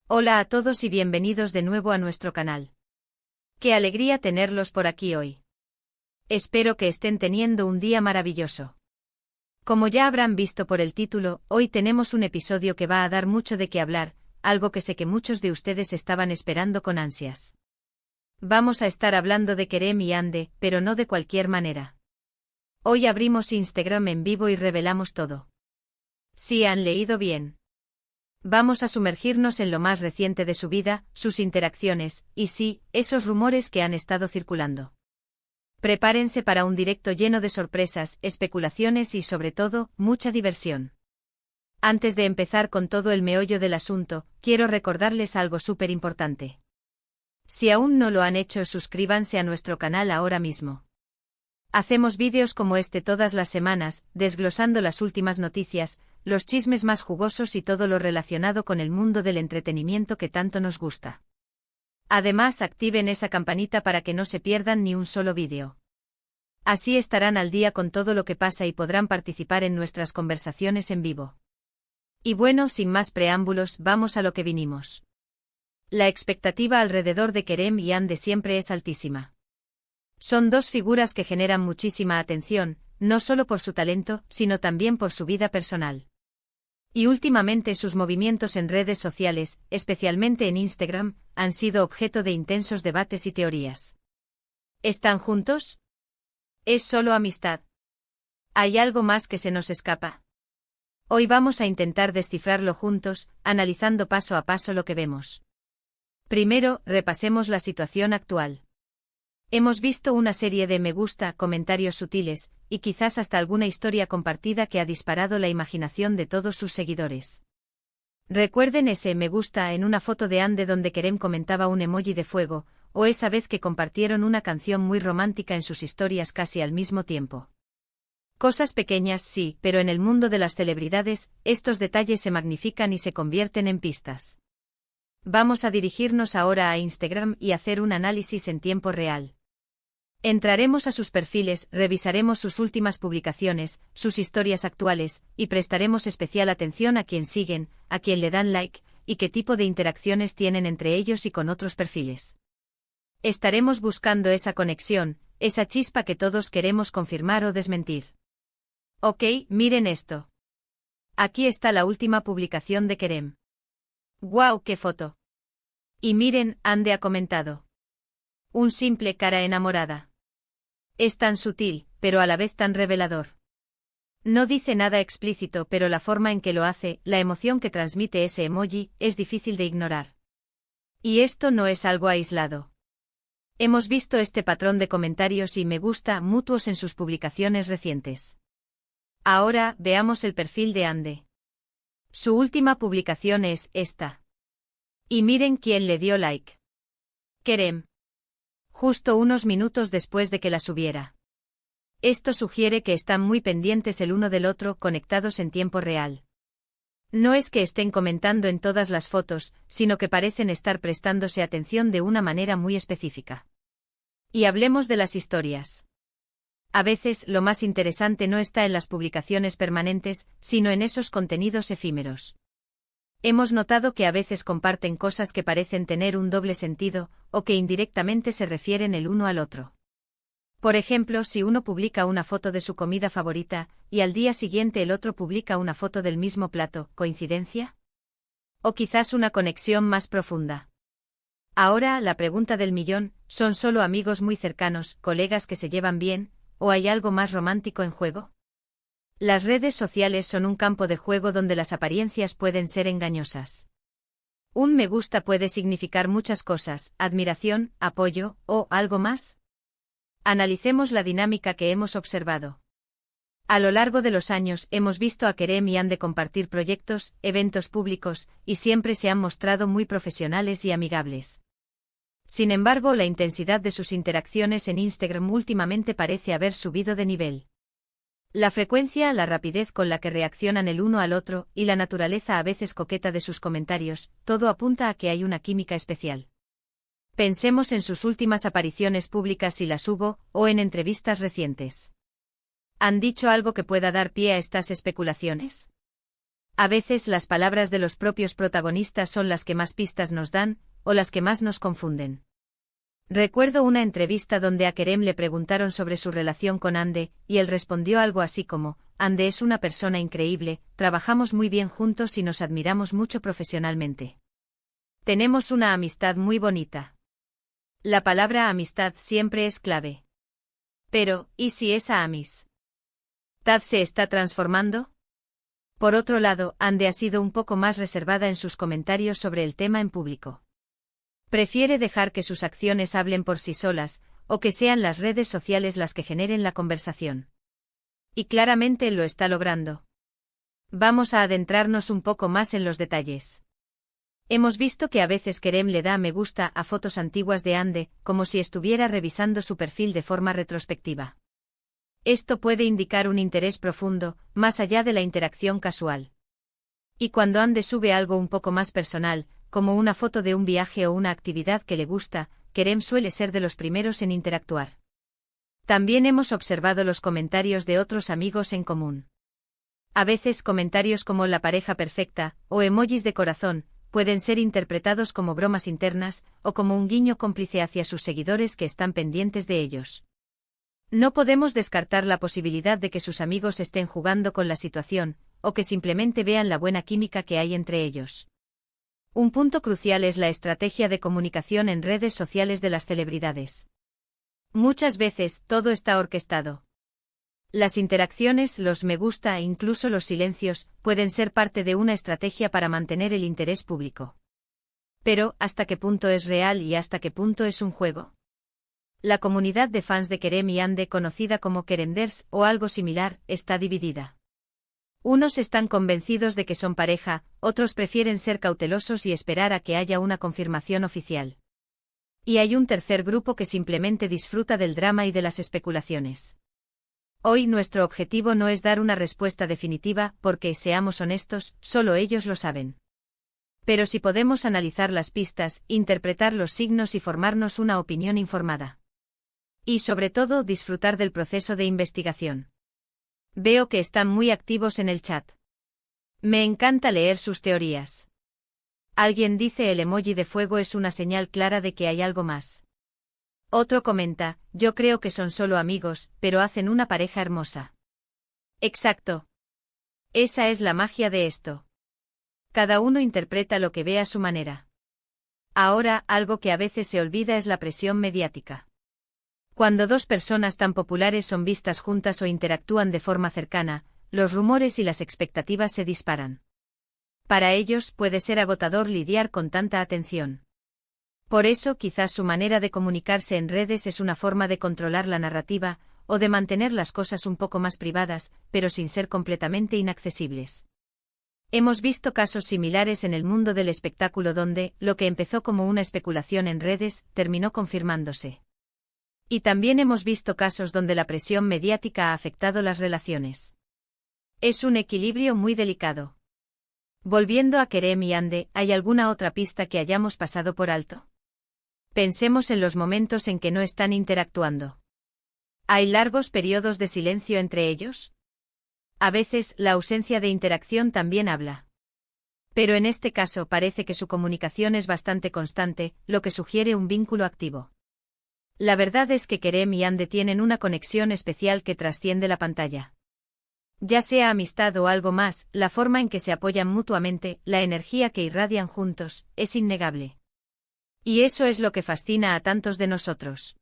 Hola a todos y bienvenidos de nuevo a nuestro canal. Qué alegría tenerlos por aquí hoy. Espero que estén teniendo un día maravilloso. Como ya habrán visto por el título, hoy tenemos un episodio que va a dar mucho de qué hablar, algo que sé que muchos de ustedes estaban esperando con ansias. Vamos a estar hablando de Kerem y Hande, pero no de cualquier manera. Hoy abrimos Instagram en vivo y revelamos todo. Sí, han leído bien. Vamos a sumergirnos en lo más reciente de su vida, sus interacciones, y sí, esos rumores que han estado circulando. Prepárense para un directo lleno de sorpresas, especulaciones y sobre todo, mucha diversión. Antes de empezar con todo el meollo del asunto, quiero recordarles algo súper importante. Si aún no lo han hecho, suscríbanse a nuestro canal ahora mismo. Hacemos vídeos como este todas las semanas, desglosando las últimas noticias, los chismes más jugosos y todo lo relacionado con el mundo del entretenimiento que tanto nos gusta. Además, activen esa campanita para que no se pierdan ni un solo vídeo. Así estarán al día con todo lo que pasa y podrán participar en nuestras conversaciones en vivo. Y bueno, sin más preámbulos, vamos a lo que vinimos. La expectativa alrededor de Kerem y Hande siempre es altísima. Son dos figuras que generan muchísima atención, no solo por su talento, sino también por su vida personal. Y últimamente sus movimientos en redes sociales, especialmente en Instagram, han sido objeto de intensos debates y teorías. ¿Están juntos? ¿Es solo amistad? ¿Hay algo más que se nos escapa? Hoy vamos a intentar descifrarlo juntos, analizando paso a paso lo que vemos. Primero, repasemos la situación actual. Hemos visto una serie de me gusta, comentarios sutiles, y quizás hasta alguna historia compartida que ha disparado la imaginación de todos sus seguidores. Recuerden ese me gusta en una foto de Hande donde Kerem comentaba un emoji de fuego, o esa vez que compartieron una canción muy romántica en sus historias casi al mismo tiempo. Cosas pequeñas sí, pero en el mundo de las celebridades, estos detalles se magnifican y se convierten en pistas. Vamos a dirigirnos ahora a Instagram y hacer un análisis en tiempo real. Entraremos a sus perfiles, revisaremos sus últimas publicaciones, sus historias actuales, y prestaremos especial atención a quién siguen, a quién le dan like, y qué tipo de interacciones tienen entre ellos y con otros perfiles. Estaremos buscando esa conexión, esa chispa que todos queremos confirmar o desmentir. Ok, miren esto. Aquí está la última publicación de Kerem. ¡Guau, qué foto! Y miren, Hande ha comentado. Un simple cara enamorada. Es tan sutil, pero a la vez tan revelador. No dice nada explícito, pero la forma en que lo hace, la emoción que transmite ese emoji, es difícil de ignorar. Y esto no es algo aislado. Hemos visto este patrón de comentarios y me gusta mutuos en sus publicaciones recientes. Ahora, veamos el perfil de Hande. Su última publicación es esta. Y miren quién le dio like. Kerem. Justo unos minutos después de que la subiera. Esto sugiere que están muy pendientes el uno del otro, conectados en tiempo real. No es que estén comentando en todas las fotos, sino que parecen estar prestándose atención de una manera muy específica. Y hablemos de las historias. A veces, lo más interesante no está en las publicaciones permanentes, sino en esos contenidos efímeros. Hemos notado que a veces comparten cosas que parecen tener un doble sentido, o que indirectamente se refieren el uno al otro. Por ejemplo, si uno publica una foto de su comida favorita, y al día siguiente el otro publica una foto del mismo plato, ¿coincidencia? O quizás una conexión más profunda. Ahora, la pregunta del millón, ¿son solo amigos muy cercanos, colegas que se llevan bien, o hay algo más romántico en juego? Las redes sociales son un campo de juego donde las apariencias pueden ser engañosas. Un me gusta puede significar muchas cosas, admiración, apoyo, o algo más. Analicemos la dinámica que hemos observado. A lo largo de los años hemos visto a Kerem y Hande compartir proyectos, eventos públicos, y siempre se han mostrado muy profesionales y amigables. Sin embargo, la intensidad de sus interacciones en Instagram últimamente parece haber subido de nivel. La frecuencia, la rapidez con la que reaccionan el uno al otro, y la naturaleza a veces coqueta de sus comentarios, todo apunta a que hay una química especial. Pensemos en sus últimas apariciones públicas si las hubo, o en entrevistas recientes. ¿Han dicho algo que pueda dar pie a estas especulaciones? A veces las palabras de los propios protagonistas son las que más pistas nos dan, o las que más nos confunden. Recuerdo una entrevista donde a Kerem le preguntaron sobre su relación con Hande, y él respondió algo así como: Hande es una persona increíble, trabajamos muy bien juntos y nos admiramos mucho profesionalmente. Tenemos una amistad muy bonita. La palabra amistad siempre es clave. Pero, ¿y si esa amistad se está transformando? Por otro lado, Hande ha sido un poco más reservada en sus comentarios sobre el tema en público. Prefiere dejar que sus acciones hablen por sí solas, o que sean las redes sociales las que generen la conversación. Y claramente lo está logrando. Vamos a adentrarnos un poco más en los detalles. Hemos visto que a veces Kerem le da me gusta a fotos antiguas de Hande, como si estuviera revisando su perfil de forma retrospectiva. Esto puede indicar un interés profundo, más allá de la interacción casual. Y cuando Hande sube algo un poco más personal, como una foto de un viaje o una actividad que le gusta, Kerem suele ser de los primeros en interactuar. También hemos observado los comentarios de otros amigos en común. A veces comentarios como la pareja perfecta, o emojis de corazón, pueden ser interpretados como bromas internas, o como un guiño cómplice hacia sus seguidores que están pendientes de ellos. No podemos descartar la posibilidad de que sus amigos estén jugando con la situación, o que simplemente vean la buena química que hay entre ellos. Un punto crucial es la estrategia de comunicación en redes sociales de las celebridades. Muchas veces, todo está orquestado. Las interacciones, los me gusta e incluso los silencios, pueden ser parte de una estrategia para mantener el interés público. Pero, ¿hasta qué punto es real y hasta qué punto es un juego? La comunidad de fans de Kerem y Hande, conocida como Keremders o algo similar, está dividida. Unos están convencidos de que son pareja, otros prefieren ser cautelosos y esperar a que haya una confirmación oficial. Y hay un tercer grupo que simplemente disfruta del drama y de las especulaciones. Hoy nuestro objetivo no es dar una respuesta definitiva, porque, seamos honestos, solo ellos lo saben. Pero sí podemos analizar las pistas, interpretar los signos y formarnos una opinión informada. Y sobre todo, disfrutar del proceso de investigación. Veo que están muy activos en el chat. Me encanta leer sus teorías. Alguien dice el emoji de fuego es una señal clara de que hay algo más. Otro comenta, yo creo que son solo amigos, pero hacen una pareja hermosa. Exacto. Esa es la magia de esto. Cada uno interpreta lo que ve a su manera. Ahora, algo que a veces se olvida es la presión mediática. Cuando dos personas tan populares son vistas juntas o interactúan de forma cercana, los rumores y las expectativas se disparan. Para ellos puede ser agotador lidiar con tanta atención. Por eso quizás su manera de comunicarse en redes es una forma de controlar la narrativa, o de mantener las cosas un poco más privadas, pero sin ser completamente inaccesibles. Hemos visto casos similares en el mundo del espectáculo donde, lo que empezó como una especulación en redes, terminó confirmándose. Y también hemos visto casos donde la presión mediática ha afectado las relaciones. Es un equilibrio muy delicado. Volviendo a Kerem y Hande, ¿hay alguna otra pista que hayamos pasado por alto? Pensemos en los momentos en que no están interactuando. ¿Hay largos periodos de silencio entre ellos? A veces, la ausencia de interacción también habla. Pero en este caso parece que su comunicación es bastante constante, lo que sugiere un vínculo activo. La verdad es que Kerem y Hande tienen una conexión especial que trasciende la pantalla. Ya sea amistad o algo más, la forma en que se apoyan mutuamente, la energía que irradian juntos, es innegable. Y eso es lo que fascina a tantos de nosotros.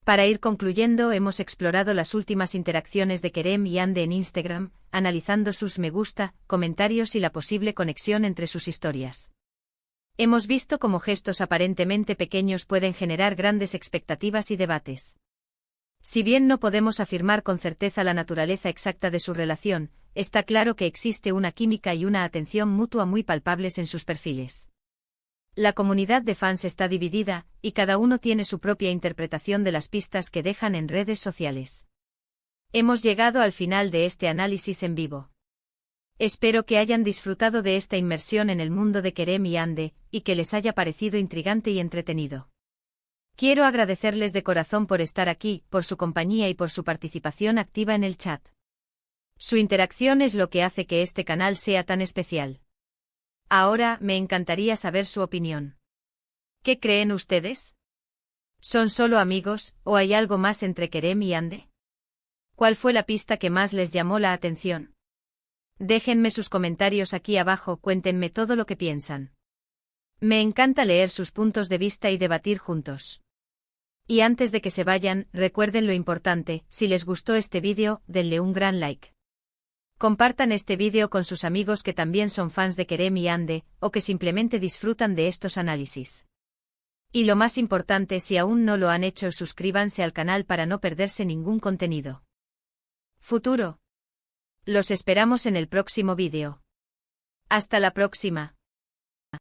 Para ir concluyendo, hemos explorado las últimas interacciones de Kerem y Hande en Instagram, analizando sus me gusta, comentarios y la posible conexión entre sus historias. Hemos visto cómo gestos aparentemente pequeños pueden generar grandes expectativas y debates. Si bien no podemos afirmar con certeza la naturaleza exacta de su relación, está claro que existe una química y una atención mutua muy palpables en sus perfiles. La comunidad de fans está dividida, y cada uno tiene su propia interpretación de las pistas que dejan en redes sociales. Hemos llegado al final de este análisis en vivo. Espero que hayan disfrutado de esta inmersión en el mundo de Kerem y Hande, y que les haya parecido intrigante y entretenido. Quiero agradecerles de corazón por estar aquí, por su compañía y por su participación activa en el chat. Su interacción es lo que hace que este canal sea tan especial. Ahora, me encantaría saber su opinión. ¿Qué creen ustedes? ¿Son solo amigos, o hay algo más entre Kerem y Ande? ¿Cuál fue la pista que más les llamó la atención? Déjenme sus comentarios aquí abajo, cuéntenme todo lo que piensan. Me encanta leer sus puntos de vista y debatir juntos. Y antes de que se vayan, recuerden lo importante: si les gustó este vídeo, denle un gran like. Compartan este vídeo con sus amigos que también son fans de Kerem y Ande, o que simplemente disfrutan de estos análisis. Y lo más importante, si aún no lo han hecho, suscríbanse al canal para no perderse ningún contenido futuro. Los esperamos en el próximo vídeo. Hasta la próxima.